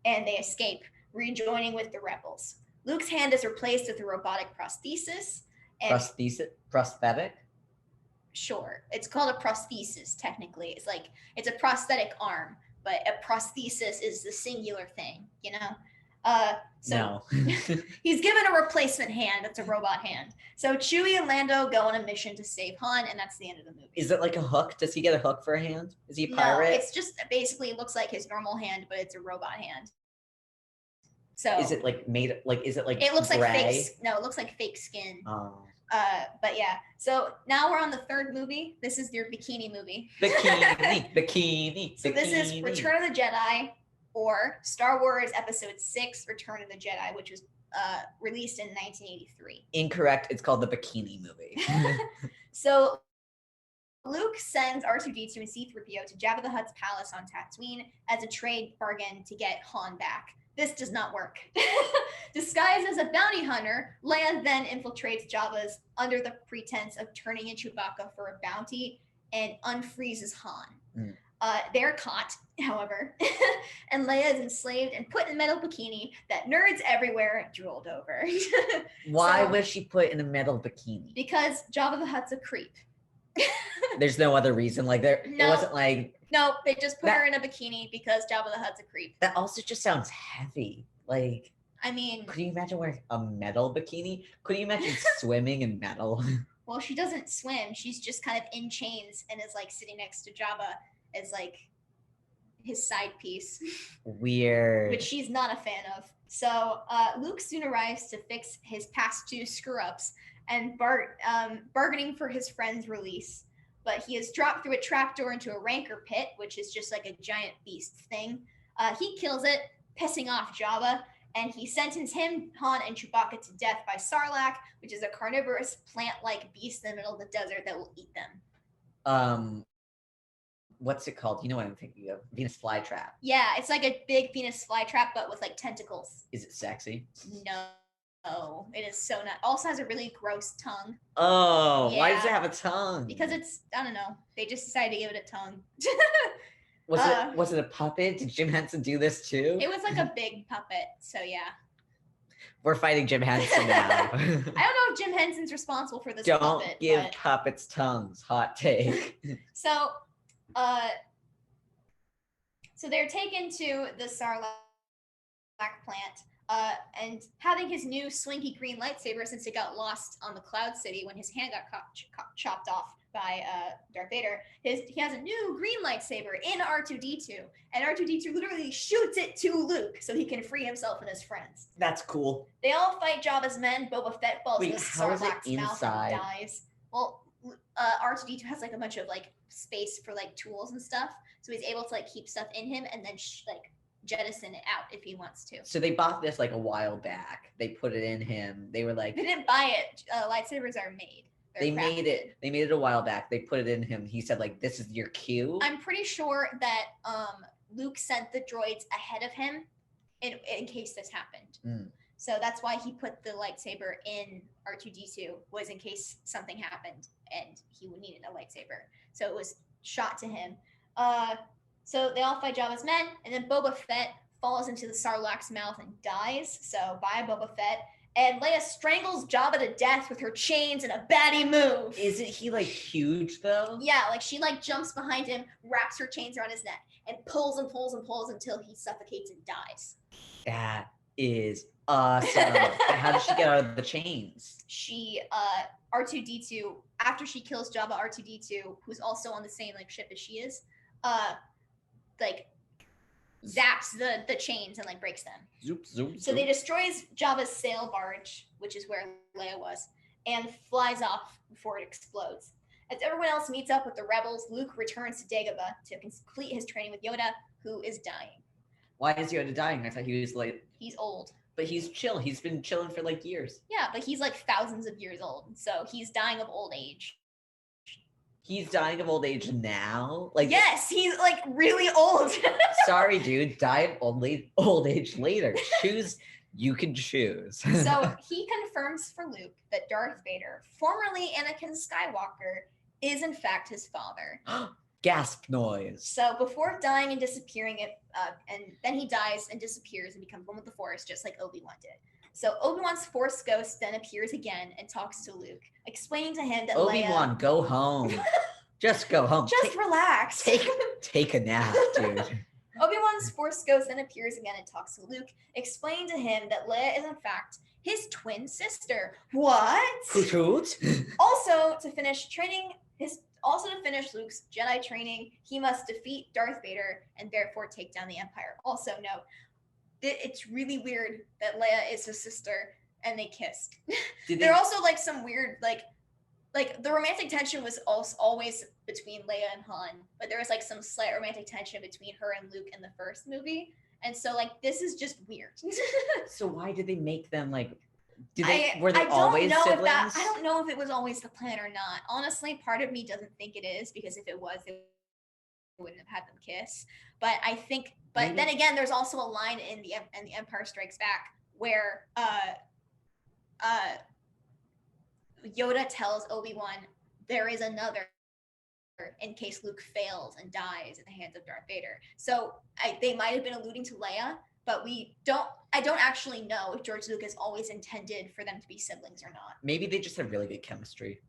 and they escape, rejoining with the rebels. Luke's hand is replaced with a robotic prosthesis. Prosthetic? Sure. It's called a prosthesis, technically. It's a prosthetic arm, but a prosthesis is the singular thing, you know? So No. he's given a replacement hand that's a robot hand. So Chewie and Lando go on a mission to save Han, and that's the end of the movie. Is it like a hook? Does he get a hook for a hand? Is he a pirate? No, it's just basically looks like his normal hand, but it's a robot hand. So is it like made like is it like it looks gray? like fake? No, it looks like fake skin. Oh. But yeah. So now we're on the third movie. This is your bikini movie. Bikini. So this is Return of the Jedi, or Star Wars Episode 6: Return of the Jedi, which was released in 1983. Incorrect. It's called the Bikini Movie. So Luke sends R2-D2 and C-3PO to Jabba the Hutt's palace on Tatooine as a trade bargain to get Han back. This does not work. Disguised as a bounty hunter, Leia then infiltrates Jabba's under the pretense of turning in Chewbacca for a bounty and unfreezes Han. They're caught, however, and Leia is enslaved and put in a metal bikini that nerds everywhere drooled over. Why was she put in a metal bikini? Because Jabba the Hutt's a creep. There's no other reason. Like it wasn't like. No, they just put her in a bikini because Jabba the Hutt's a creep. That also just sounds heavy. Like. I mean. Could you imagine wearing a metal bikini? Could you imagine swimming in metal? Well, she doesn't swim. She's just kind of in chains and is like sitting next to Jabba as like his side piece. Weird. Which she's not a fan of. So Luke soon arrives to fix his past two screw-ups and bargaining for his friend's release. But he is dropped through a trapdoor into a rancor pit, which is just like a giant beast thing. He kills it, pissing off Jabba, and he sentenced him, Han, and Chewbacca to death by Sarlacc, which is a carnivorous plant-like beast in the middle of the desert that will eat them. What's it called? You know what I'm thinking of? Venus flytrap. Yeah, it's like a big Venus flytrap, but with like tentacles. Is it sexy? No, it is so not. Also has a really gross tongue. Oh, Yeah. Why does it have a tongue? Because it's, I don't know. They just decided to give it a tongue. Was it a puppet? Did Jim Henson do this too? It was like a big puppet, so yeah. We're fighting Jim Henson now. I don't know if Jim Henson's responsible for this Don't puppet. give but... puppets tongues. Hot take. So they're taken to the Sarlacc plant, and having his new slinky green lightsaber, since it got lost on the Cloud City when his hand got chopped off by Darth Vader, he has a new green lightsaber in R2-D2, and R2-D2 literally shoots it to Luke so he can free himself and his friends. That's cool. They all fight Jabba's men. Boba Fett falls in the Sarlacc's mouth and dies. Well, R2-D2 has like a bunch of like space for like tools and stuff, so he's able to like keep stuff in him and then like jettison it out if he wants to. So they bought this like a while back. They put it in him. They were like, they didn't buy it. Lightsabers are made. They made it a while back. They put it in him. He said like, this is your cue. I'm pretty sure that Luke sent the droids ahead of him in case this happened. So that's why he put the lightsaber in R2-D2, was in case something happened and he would need a lightsaber. So it was shot to him. So they all fight Jabba's men, and then Boba Fett falls into the Sarlacc's mouth and dies. So bye, Boba Fett. And Leia strangles Jabba to death with her chains in a baddie move. Isn't he like huge though? Yeah, like she like jumps behind him, wraps her chains around his neck, and pulls and pulls and pulls until he suffocates and dies. That is awesome. How does she get out of the chains? She R2-D2, after she kills Jabba, R2-D2, who's also on the same like ship as she is, like zaps the chains and like breaks them. Zoop, zoop, so zoop. they destroys Jabba's sail barge, which is where Leia was, and flies off before it explodes. As everyone else meets up with the rebels, Luke returns to Dagobah to complete his training with Yoda, who is dying. Why is Yoda dying? I thought he was like... He's old. But he's chill. He's been chilling for like years. Yeah, but he's like thousands of years old, so he's dying of old age. He's dying of old age now? Like, yes, he's like really old. Sorry, dude. Die of old age later. You can choose. So he confirms for Luke that Darth Vader, formerly Anakin Skywalker, is in fact his father. Gasp noise. So before dying and disappearing, and then he dies and disappears and becomes one with the Force, just like Obi-Wan did. So Obi-Wan's Force ghost then appears again and talks to Luke, explaining to him that Obi-Wan, Leia... go home. Just go home. Just relax. Take a nap, dude. Obi-Wan's Force Ghost then appears again and talks to Luke, explaining to him that Leia is in fact his twin sister. What? Hoot. Also, to finish Luke's Jedi training, he must defeat Darth Vader and therefore take down the Empire. Also note, it's really weird that Leia is his sister and they kissed. There are also like some weird like the romantic tension was always between Leia and Han, but there was like some slight romantic tension between her and Luke in the first movie, and so like this is just weird. So why did they make them like? Were they always siblings? I don't know if it was always the plan or not. Honestly, part of me doesn't think it is, because if it was, they wouldn't have had them kiss. But I think, but then again, there's also a line in the Empire Strikes Back where Yoda tells Obi-Wan there is another in case Luke fails and dies in the hands of Darth Vader. So they might have been alluding to Leia, but I don't actually know if George Lucas always intended for them to be siblings or not. Maybe they just have really good chemistry.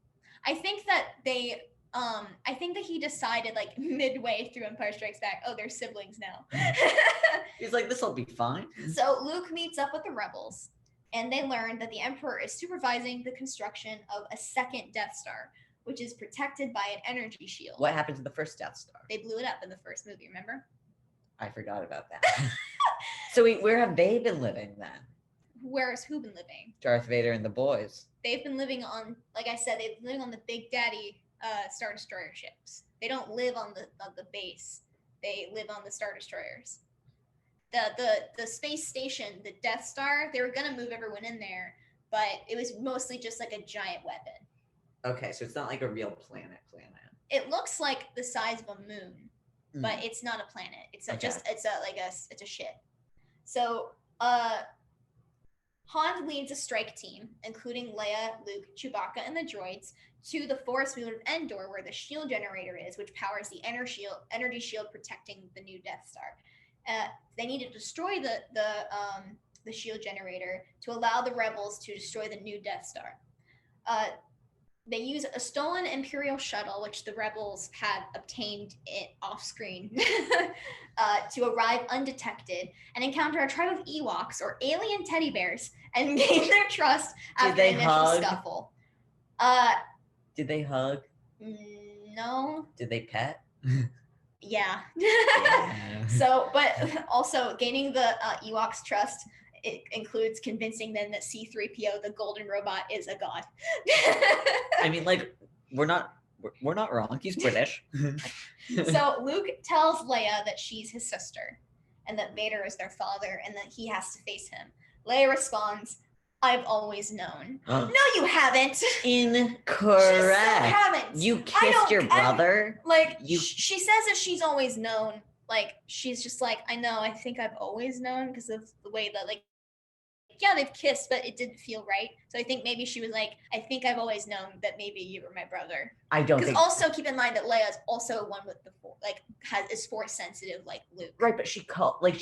I think that he decided like midway through Empire Strikes Back, oh, they're siblings now. He's like, this will be fine. So Luke meets up with the rebels, and they learn that the Emperor is supervising the construction of a second Death Star, which is protected by an energy shield. What happened to the first Death Star? They blew it up in the first movie, remember? I forgot about that. So where have they been living then? Where's who been living? Darth Vader and the boys. They've been living on, like I said, they've been living on the Big Daddy Star Destroyer ships. They don't live on the base. They live on the Star Destroyers. The space station, the Death Star, they were gonna move everyone in there, but it was mostly just like a giant weapon. Okay, so it's not like a real planet. It looks like the size of a moon, but it's not a planet. It's a ship. So Han leads a strike team, including Leia, Luke, Chewbacca, and the droids, to the forest moon of Endor, where the shield generator is, which powers the energy shield protecting the new Death Star. They need to destroy the shield generator to allow the rebels to destroy the new Death Star. They use a stolen Imperial shuttle, which the rebels had obtained off screen, to arrive undetected and encounter a tribe of Ewoks, or alien teddy bears, and gain their trust after an initial scuffle. Did they hug? No. Did they pet? Yeah. Yeah. So, but also gaining the Ewoks' trust, it includes convincing them that C-3PO, the golden robot, is a god. I mean, like, we're not wrong. He's British. So Luke tells Leia that she's his sister and that Vader is their father and that he has to face him. Leia responds, I've always known. No, you haven't. Incorrect. She haven't. You kissed your brother? She says that she's always known. Like, she's just like, I know, I think I've always known because of the way that, like, yeah, they've kissed, but it didn't feel right. So I think maybe she was like, I think I've always known that maybe you were my brother. I don't think. Because also keep in mind that Leia's also one with the Force, like, is Force sensitive like Luke. Right, but she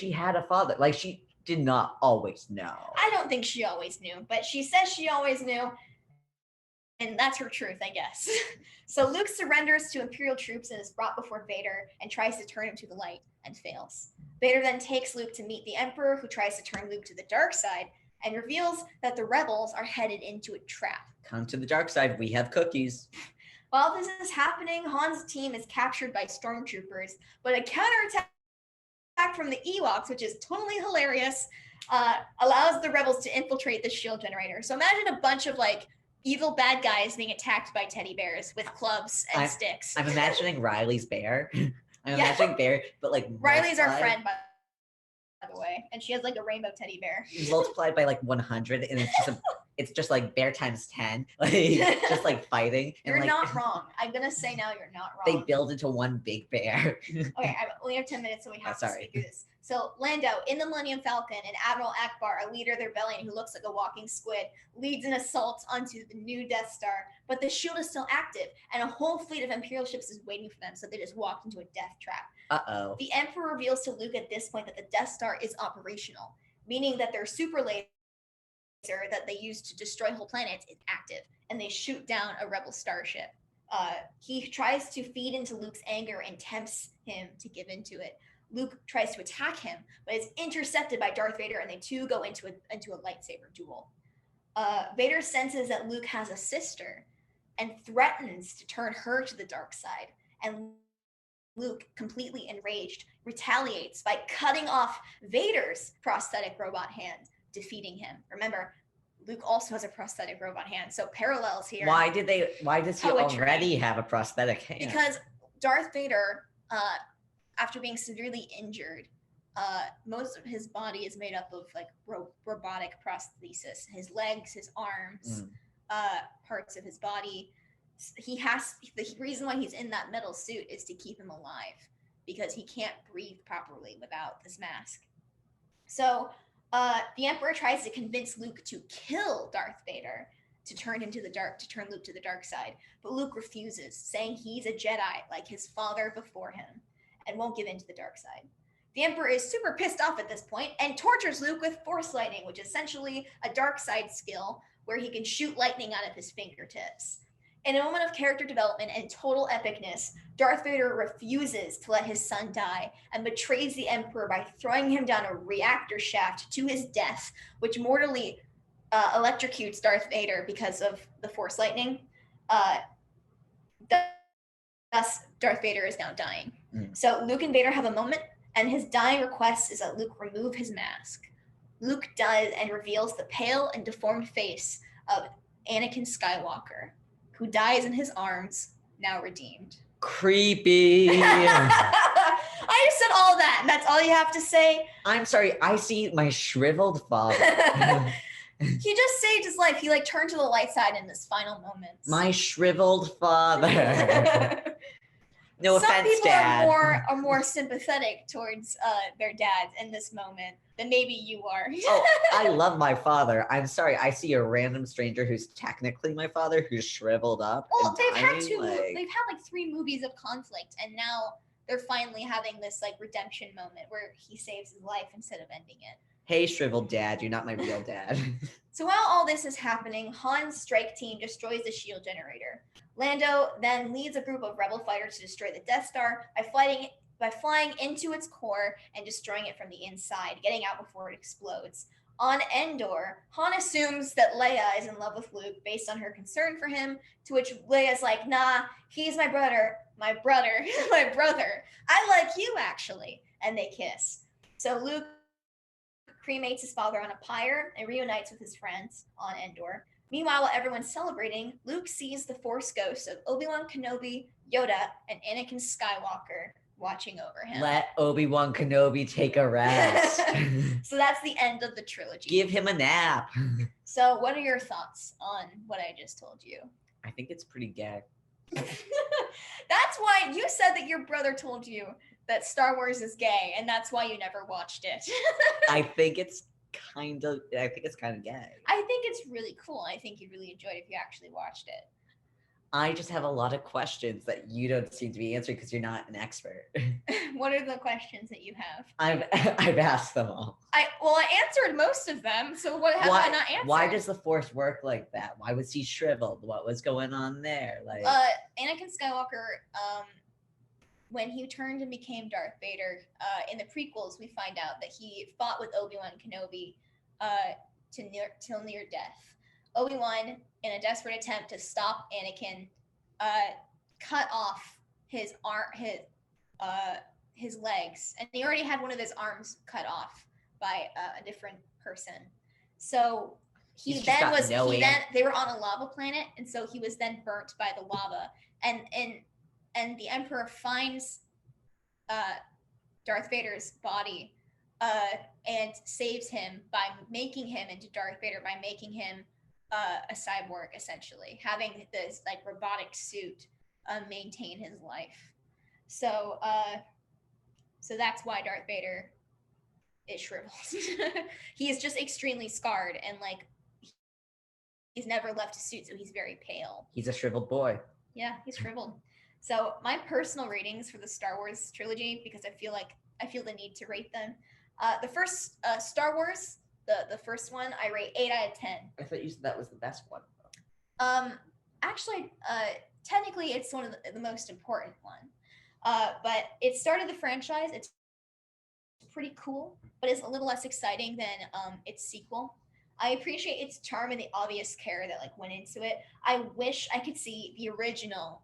had a father. Like, she did not always know. I don't think she always knew, but she says she always knew. And that's her truth, I guess. So Luke surrenders to Imperial troops and is brought before Vader and tries to turn him to the light and fails. Vader then takes Luke to meet the Emperor, who tries to turn Luke to the dark side and reveals that the rebels are headed into a trap. Come to the dark side. We have cookies. While this is happening, Han's team is captured by stormtroopers, but a counterattack from the Ewoks, which is totally hilarious, allows the rebels to infiltrate the shield generator. So imagine a bunch of like evil bad guys being attacked by teddy bears with clubs and sticks. I'm imagining Riley's bear. I'm imagining bear, but like Riley's our friend, by the way, and she has like a rainbow teddy bear. Multiplied by like 100, and it's just like bear times 10, like just like fighting. You're like, not wrong. I'm gonna say now you're not wrong. They build into one big bear. Okay, I only have 10 minutes, so we have to speak through this. So Lando in the Millennium Falcon and Admiral Akbar, a leader of the rebellion who looks like a walking squid, leads an assault onto the new Death Star, but the shield is still active, and a whole fleet of Imperial ships is waiting for them, so they just walked into a death trap. Uh-oh. The Emperor reveals to Luke at this point that the Death Star is operational, meaning that their super laser that they use to destroy whole planets is active, and they shoot down a rebel starship. He tries to feed into Luke's anger and tempts him to give into it. Luke tries to attack him, but is intercepted by Darth Vader, and they two go into a lightsaber duel. Vader senses that Luke has a sister and threatens to turn her to the dark side. And Luke, completely enraged, retaliates by cutting off Vader's prosthetic robot hand, defeating him. Remember, Luke also has a prosthetic robot hand, so parallels here. Why does he already have a prosthetic hand? Because Darth Vader, after being severely injured, most of his body is made up of like robotic prosthesis. His legs, his arms, parts of his body. The reason why he's in that metal suit is to keep him alive, because he can't breathe properly without this mask. So the Emperor tries to convince Luke to kill Darth Vader to turn Luke to the dark side, but Luke refuses, saying he's a Jedi like his father before him, and won't give in to the dark side. The Emperor is super pissed off at this point and tortures Luke with Force Lightning, which is essentially a dark side skill where he can shoot lightning out of his fingertips. In a moment of character development and total epicness, Darth Vader refuses to let his son die and betrays the Emperor by throwing him down a reactor shaft to his death, which mortally electrocutes Darth Vader because of the Force Lightning. Thus, Darth Vader is now dying. So Luke and Vader have a moment, and his dying request is that Luke remove his mask. Luke does, and reveals the pale and deformed face of Anakin Skywalker, who dies in his arms, now redeemed. Creepy. I just said all that, and that's all you have to say. I'm sorry, I see my shriveled father. He just saved his life. He turned to the light side in this final moments. My shriveled father. No Some offense, people Dad. are more sympathetic towards their dads in this moment than maybe you are. Oh, I love my father. I'm sorry, I see a random stranger who's technically my father who's shriveled up. Well, and they've dying, had 3 movies of conflict, and now they're finally having this redemption moment where he saves his life instead of ending it. Hey, shriveled dad, you're not my real dad. So while all this is happening, Han's strike team destroys the shield generator. Lando then leads a group of rebel fighters to destroy the Death Star by flying into its core and destroying it from the inside, getting out before it explodes. On Endor, Han assumes that Leia is in love with Luke based on her concern for him, to which Leia's like, nah, he's my brother. My brother. I like you, actually. And they kiss. So Luke cremates his father on a pyre and reunites with his friends on Endor. Meanwhile, while everyone's celebrating, Luke sees the Force ghosts of Obi-Wan Kenobi, Yoda, and Anakin Skywalker watching over him. Let Obi-Wan Kenobi take a rest. So that's the end of the trilogy. Give him a nap. So what are your thoughts on what I just told you? I think it's pretty gay. That's why you said that your brother told you that Star Wars is gay, and that's why you never watched it. I think it's kind of gay. I think it's really cool. I think you'd really enjoy it if you actually watched it. I just have a lot of questions that you don't seem to be answering because you're not an expert. What are the questions that you have? I've asked them all. I answered most of them, so what have I not answered? Why does the Force work like that? Why was he shriveled? What was going on there? Anakin Skywalker, when he turned and became Darth Vader, in the prequels, we find out that he fought with Obi-Wan Kenobi till near death. Obi-Wan, in a desperate attempt to stop Anakin, cut off his legs, and he already had one of his arms cut off by a different person. So they were on a lava planet, and so he was then burnt by the lava, and the Emperor finds Darth Vader's body and saves him by making him into Darth Vader, by making him a cyborg, essentially, having this robotic suit maintain his life. So that's why Darth Vader is shriveled. He is just extremely scarred, and he's never left his suit, so he's very pale. He's a shriveled boy. Yeah, he's shriveled. So my personal ratings for the Star Wars trilogy, because I feel the need to rate them. The first Star Wars, the first one, I rate 8 out of 10. I thought you said that was the best one. Actually, technically, it's one of the most important one. But it started the franchise. It's pretty cool, but is a little less exciting than its sequel. I appreciate its charm and the obvious care that like went into it. I wish I could see the original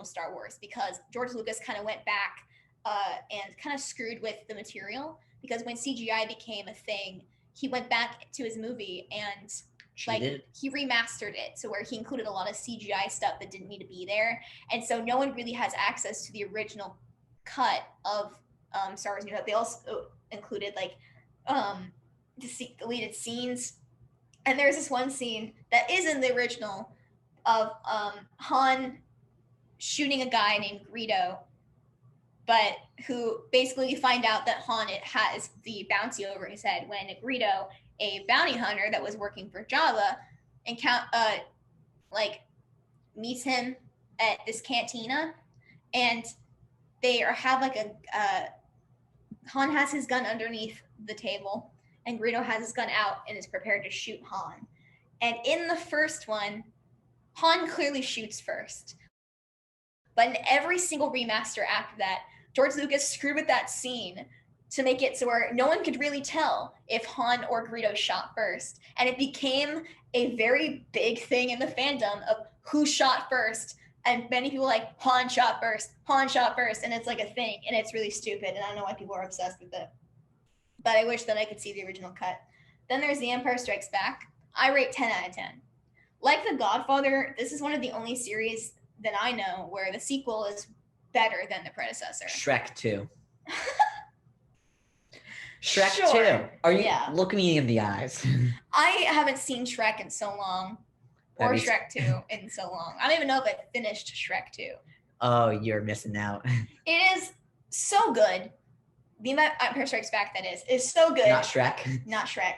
Star Wars, because George Lucas kind of went back and kind of screwed with the material, because when CGI became a thing, he went back to his movie and Cheated. like he remastered it to where he included a lot of CGI stuff that didn't need to be there, and so no one really has access to the original cut of Star Wars New Hope. They also included like deleted scenes, and there's this one scene that is in the original of Han shooting a guy named Greedo, but who basically you find out that Han has the bounty over his head when Greedo, a bounty hunter that was working for Jabba, meets him at this cantina, and they have like Han has his gun underneath the table, and Greedo has his gun out and is prepared to shoot Han. And in the first one, Han clearly shoots first. But in every single remaster after that, George Lucas screwed with that scene to make it so where no one could really tell if Han or Greedo shot first. And it became a very big thing in the fandom of who shot first. And many people like, Han shot first, and it's like a thing, and it's really stupid, and I don't know why people are obsessed with it. But I wish that I could see the original cut. Then there's The Empire Strikes Back. I rate 10 out of 10. Like The Godfather, this is one of the only series that I know where the sequel is better than the predecessor. Shrek 2. Shrek Sure. 2. Are you looking me in the eyes? I haven't seen Shrek in so long. Or Shrek 2 in so long. I don't even know if I finished Shrek 2. Oh, you're missing out. It is so good. The Empire Strikes Back, that is so good. Not Shrek. Not Shrek.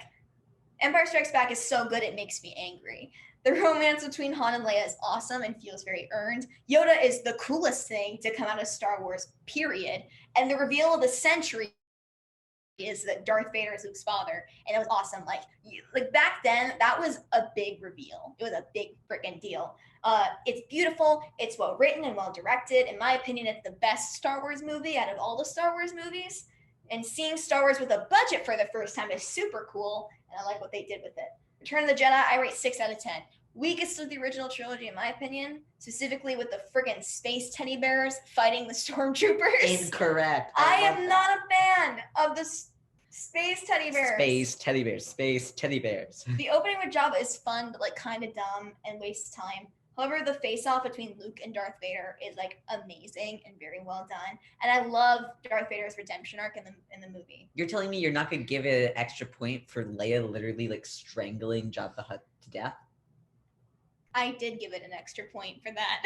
Empire Strikes Back is so good it makes me angry. The romance between Han and Leia is awesome and feels very earned. Yoda is the coolest thing to come out of Star Wars, period. And the reveal of the century is that Darth Vader is Luke's father, and it was awesome. Like back then, that was a big reveal. It was a big freaking deal. It's beautiful. It's well written and well directed. In my opinion, it's the best Star Wars movie out of all the Star Wars movies. And seeing Star Wars with a budget for the first time is super cool, and I like what they did with it. Return of the Jedi, I rate 6 out of 10. Weakest of the original trilogy, in my opinion, specifically with the friggin' space teddy bears fighting the stormtroopers. Incorrect. I am not a fan of the space teddy bears. Space teddy bears. The opening with Jabba is fun, but like kind of dumb and wastes time. However, the face-off between Luke and Darth Vader is like amazing and very well done. And I love Darth Vader's redemption arc in the movie. You're telling me you're not gonna give it an extra point for Leia literally like strangling Jabba the Hutt to death? I did give it an extra point for that.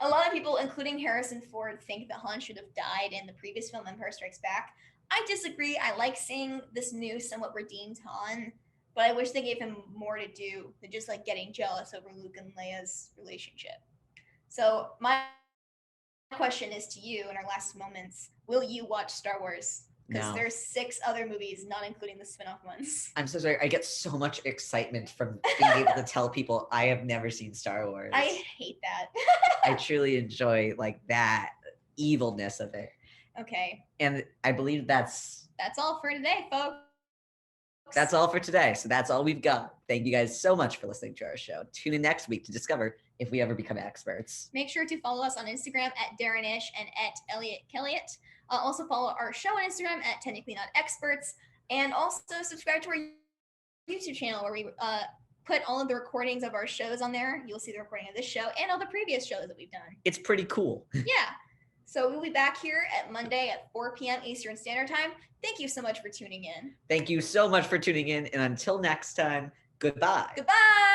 A lot of people, including Harrison Ford, think that Han should have died in the previous film, Empire Strikes Back. I disagree. I like seeing this new, somewhat redeemed Han, but I wish they gave him more to do than just like getting jealous over Luke and Leia's relationship. So my question is to you in our last moments: will you watch Star Wars? Because there's 6 other movies, not including the spin-off ones. I'm so sorry. I get so much excitement from being able to tell people I have never seen Star Wars. I hate that. I truly enjoy like that evilness of it. Okay. And I believe that's all for today, folks. That's all for today. So that's all we've got. Thank you guys so much for listening to our show. Tune in next week to discover if we ever become experts. Make sure to follow us on Instagram at Darynish and at Elliot Kelliot. Also follow our show on Instagram at Technically Not Experts, and also subscribe to our YouTube channel where we put all of the recordings of our shows on there. You'll see the recording of this show and all the previous shows that we've done. It's pretty cool. Yeah. So we'll be back here at Monday at 4 p.m. Eastern Standard Time. Thank you so much for tuning in. Thank you so much for tuning in, and until next time, goodbye. Goodbye.